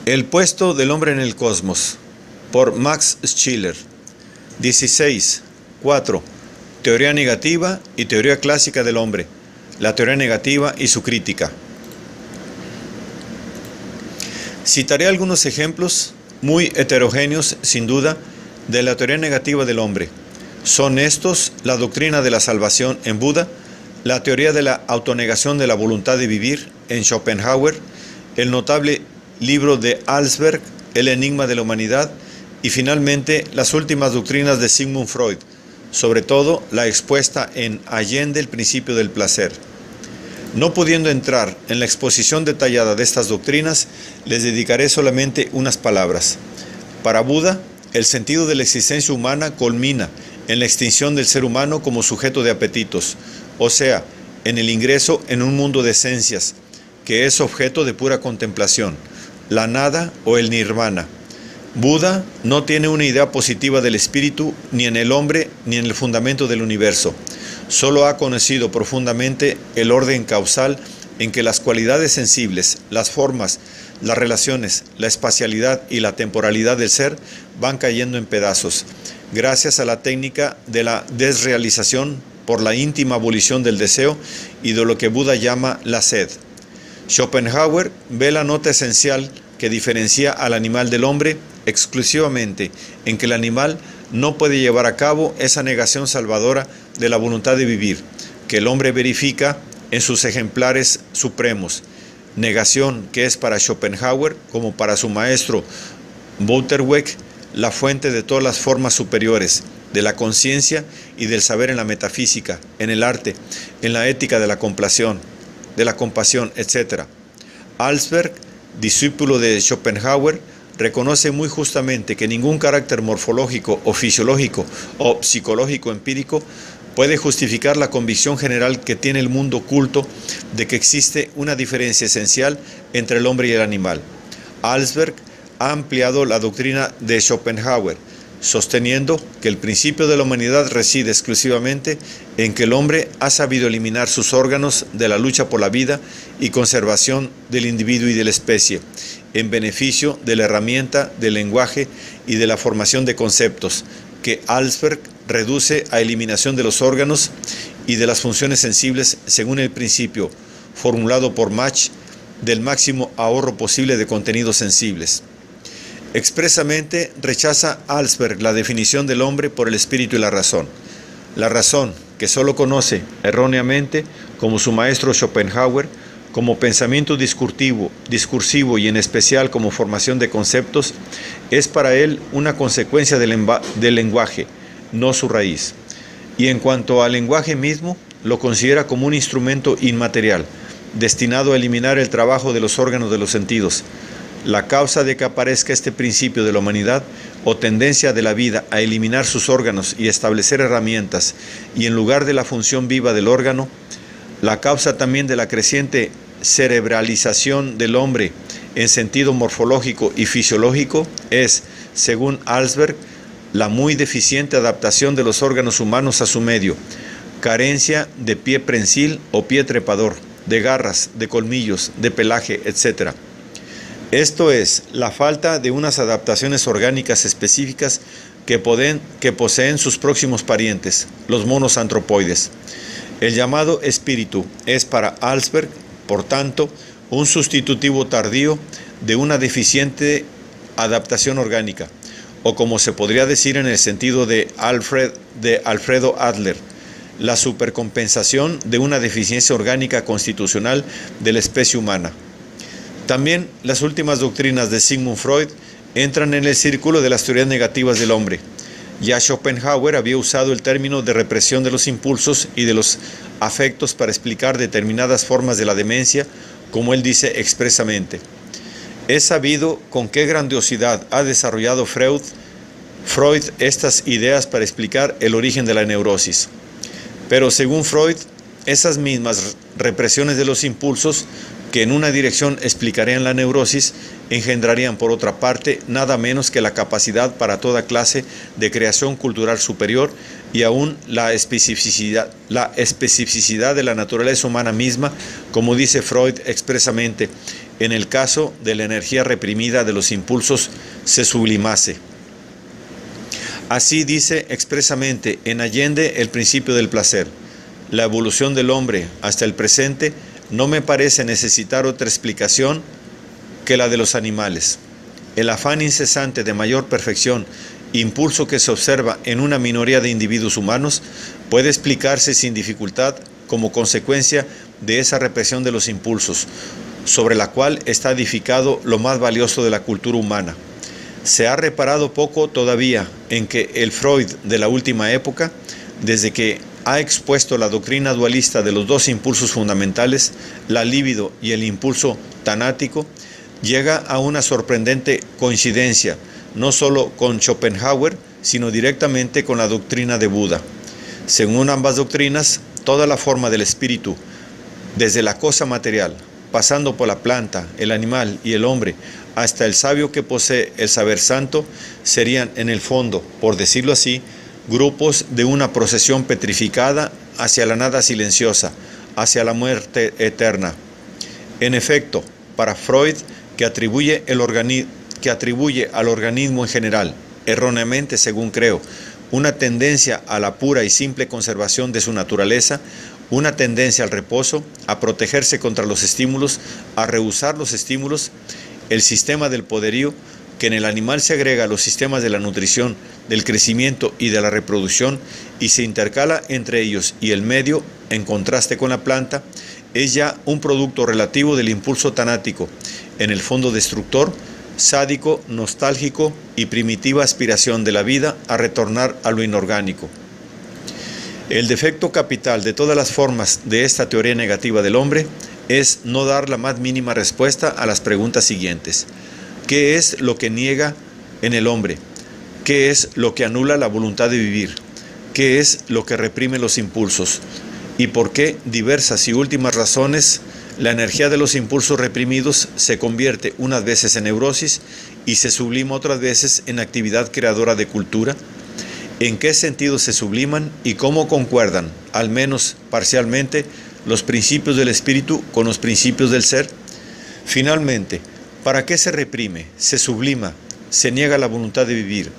El puesto del hombre en el cosmos, por Max Scheler. 16.4. Teoría negativa y teoría clásica del hombre. La teoría negativa y su crítica. Citaré algunos ejemplos muy heterogéneos, sin duda, de la teoría negativa del hombre. Son estos la doctrina de la salvación en Buda, la teoría de la autonegación de la voluntad de vivir en Schopenhauer, el notable libro de Alsberg, El enigma de la humanidad, y finalmente las últimas doctrinas de Sigmund Freud, sobre todo la expuesta en Allende el principio del placer. No pudiendo entrar en la exposición detallada de estas doctrinas, les dedicaré solamente unas palabras. Para Buda, el sentido de la existencia humana culmina en la extinción del ser humano como sujeto de apetitos, o sea, en el ingreso en un mundo de esencias, que es objeto de pura contemplación, la nada o el nirvana. Buda no tiene una idea positiva del espíritu, ni en el hombre, ni en el fundamento del universo. Solo ha conocido profundamente el orden causal en que las cualidades sensibles, las formas, las relaciones, la espacialidad y la temporalidad del ser van cayendo en pedazos, gracias a la técnica de la desrealización por la íntima abolición del deseo y de lo que Buda llama la sed. Schopenhauer ve la nota esencial que diferencia al animal del hombre exclusivamente en que el animal no puede llevar a cabo esa negación salvadora de la voluntad de vivir, que el hombre verifica en sus ejemplares supremos, negación que es para Schopenhauer, como para su maestro Butterweck, la fuente de todas las formas superiores, de la conciencia y del saber en la metafísica, en el arte, en la ética de la compasión, etc. Alsberg, discípulo de Schopenhauer, reconoce muy justamente que ningún carácter morfológico o fisiológico o psicológico empírico puede justificar la convicción general que tiene el mundo culto de que existe una diferencia esencial entre el hombre y el animal. Alsberg ha ampliado la doctrina de Schopenhauer, sosteniendo que el principio de la humanidad reside exclusivamente en que el hombre ha sabido eliminar sus órganos de la lucha por la vida y conservación del individuo y de la especie, en beneficio de la herramienta del lenguaje y de la formación de conceptos, que Alsberg reduce a eliminación de los órganos y de las funciones sensibles según el principio, formulado por Mach, del máximo ahorro posible de contenidos sensibles. Expresamente rechaza Alsberg la definición del hombre por el espíritu y la razón. La razón, que solo conoce erróneamente, como su maestro Schopenhauer, como pensamiento discursivo y en especial como formación de conceptos, es para él una consecuencia del lenguaje, no su raíz. Y en cuanto al lenguaje mismo, lo considera como un instrumento inmaterial, destinado a eliminar el trabajo de los órganos de los sentidos. La causa de que aparezca este principio de la humanidad o tendencia de la vida a eliminar sus órganos y establecer herramientas, y en lugar de la función viva del órgano, la causa también de la creciente cerebralización del hombre en sentido morfológico y fisiológico es, según Alsberg, la muy deficiente adaptación de los órganos humanos a su medio, carencia de pie prensil o pie trepador, de garras, de colmillos, de pelaje, etc. Esto es, la falta de unas adaptaciones orgánicas específicas que poseen sus próximos parientes, los monos antropoides. El llamado espíritu es para Alsberg, por tanto, un sustitutivo tardío de una deficiente adaptación orgánica, o como se podría decir en el sentido de Alfredo Adler, la supercompensación de una deficiencia orgánica constitucional de la especie humana. También las últimas doctrinas de Sigmund Freud entran en el círculo de las teorías negativas del hombre. Ya Schopenhauer había usado el término de represión de los impulsos y de los afectos para explicar determinadas formas de la demencia, como él dice expresamente. Es sabido con qué grandiosidad ha desarrollado Freud estas ideas para explicar el origen de la neurosis. Pero según Freud, esas mismas represiones de los impulsos que en una dirección explicarían la neurosis, engendrarían por otra parte nada menos que la capacidad para toda clase de creación cultural superior y aún la especificidad de la naturaleza humana misma, como dice Freud expresamente, en el caso de la energía reprimida de los impulsos se sublimase. Así dice expresamente en Allende el principio del placer: la evolución del hombre hasta el presente no me parece necesitar otra explicación que la de los animales. El afán incesante de mayor perfección, impulso que se observa en una minoría de individuos humanos, puede explicarse sin dificultad como consecuencia de esa represión de los impulsos, sobre la cual está edificado lo más valioso de la cultura humana. Se ha reparado poco todavía en que el Freud de la última época, desde que ha expuesto la doctrina dualista de los dos impulsos fundamentales, la libido y el impulso tanático, llega a una sorprendente coincidencia, no solo con Schopenhauer, sino directamente con la doctrina de Buda. Según ambas doctrinas, toda la forma del espíritu, desde la cosa material, pasando por la planta, el animal y el hombre, hasta el sabio que posee el saber santo, serían en el fondo, por decirlo así, grupos de una procesión petrificada hacia la nada silenciosa, hacia la muerte eterna. En efecto, para Freud, que atribuye al organismo en general, erróneamente según creo, una tendencia a la pura y simple conservación de su naturaleza, una tendencia al reposo, a protegerse contra los estímulos, a rehusar los estímulos, el sistema del poderío, que en el animal se agrega a los sistemas de la nutrición, del crecimiento y de la reproducción, y se intercala entre ellos y el medio, en contraste con la planta, es ya un producto relativo del impulso tanático, en el fondo destructor, sádico, nostálgico y primitiva aspiración de la vida a retornar a lo inorgánico. El defecto capital de todas las formas de esta teoría negativa del hombre es no dar la más mínima respuesta a las preguntas siguientes. ¿Qué es lo que niega en el hombre? ¿Qué es lo que anula la voluntad de vivir? ¿Qué es lo que reprime los impulsos? ¿Y por qué diversas y últimas razones la energía de los impulsos reprimidos se convierte unas veces en neurosis y se sublima otras veces en actividad creadora de cultura? ¿En qué sentido se subliman y cómo concuerdan, al menos parcialmente, los principios del espíritu con los principios del ser? Finalmente, ¿para qué se reprime, se sublima, se niega la voluntad de vivir?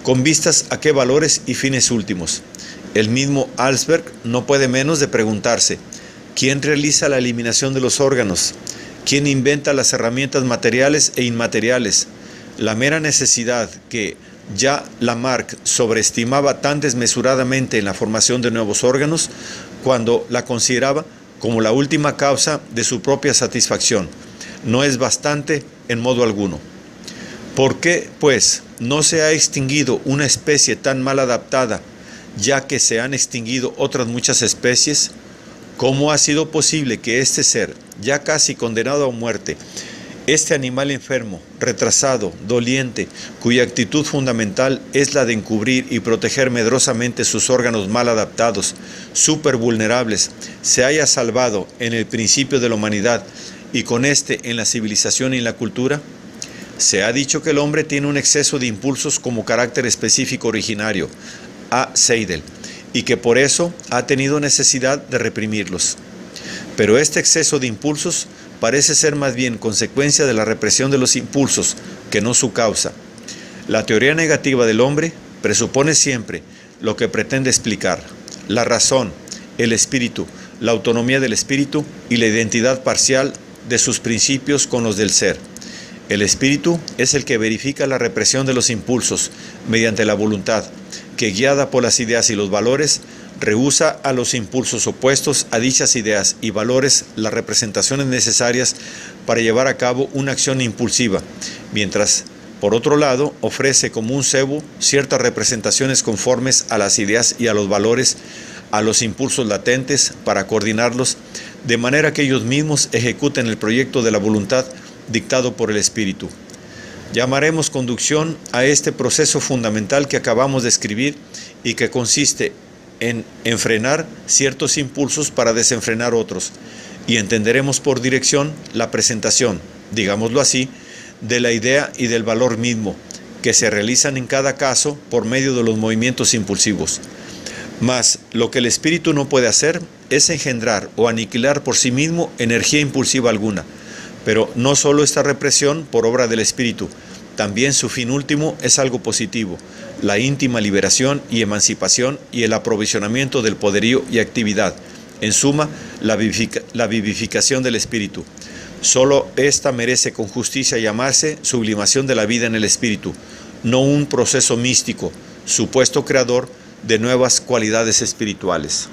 ¿Con vistas a qué valores y fines últimos? El mismo Alsberg no puede menos de preguntarse: ¿quién realiza la eliminación de los órganos? ¿Quién inventa las herramientas materiales e inmateriales? La mera necesidad que ya Lamarck sobreestimaba tan desmesuradamente en la formación de nuevos órganos, cuando la consideraba como la última causa de su propia satisfacción, no es bastante en modo alguno. ¿Por qué, pues, no se ha extinguido una especie tan mal adaptada, ya que se han extinguido otras muchas especies? ¿Cómo ha sido posible que este ser, ya casi condenado a muerte, este animal enfermo, retrasado, doliente, cuya actitud fundamental es la de encubrir y proteger medrosamente sus órganos mal adaptados, súper vulnerables, se haya salvado en el principio de la humanidad y con este en la civilización y en la cultura? Se ha dicho que el hombre tiene un exceso de impulsos como carácter específico originario, A. Seidel, y que por eso ha tenido necesidad de reprimirlos. Pero este exceso de impulsos parece ser más bien consecuencia de la represión de los impulsos que no su causa. La teoría negativa del hombre presupone siempre lo que pretende explicar: la razón, el espíritu, la autonomía del espíritu y la identidad parcial de sus principios con los del ser. El espíritu es el que verifica la represión de los impulsos mediante la voluntad, que guiada por las ideas y los valores, rehúsa a los impulsos opuestos a dichas ideas y valores las representaciones necesarias para llevar a cabo una acción impulsiva, mientras, por otro lado, ofrece como un cebo ciertas representaciones conformes a las ideas y a los valores, a los impulsos latentes, para coordinarlos, de manera que ellos mismos ejecuten el proyecto de la voluntad dictado por el espíritu. Llamaremos conducción a este proceso fundamental que acabamos de escribir y que consiste en enfrenar ciertos impulsos para desenfrenar otros, y entenderemos por dirección la presentación, digámoslo así, de la idea y del valor mismo, que se realizan en cada caso por medio de los movimientos impulsivos. Mas lo que el espíritu no puede hacer es engendrar o aniquilar por sí mismo energía impulsiva alguna, Pero no solo esta represión por obra del Espíritu, también su fin último es algo positivo, la íntima liberación y emancipación y el aprovisionamiento del poderío y actividad. En suma, la vivificación del Espíritu. Solo esta merece con justicia llamarse sublimación de la vida en el Espíritu, no un proceso místico, supuesto creador de nuevas cualidades espirituales.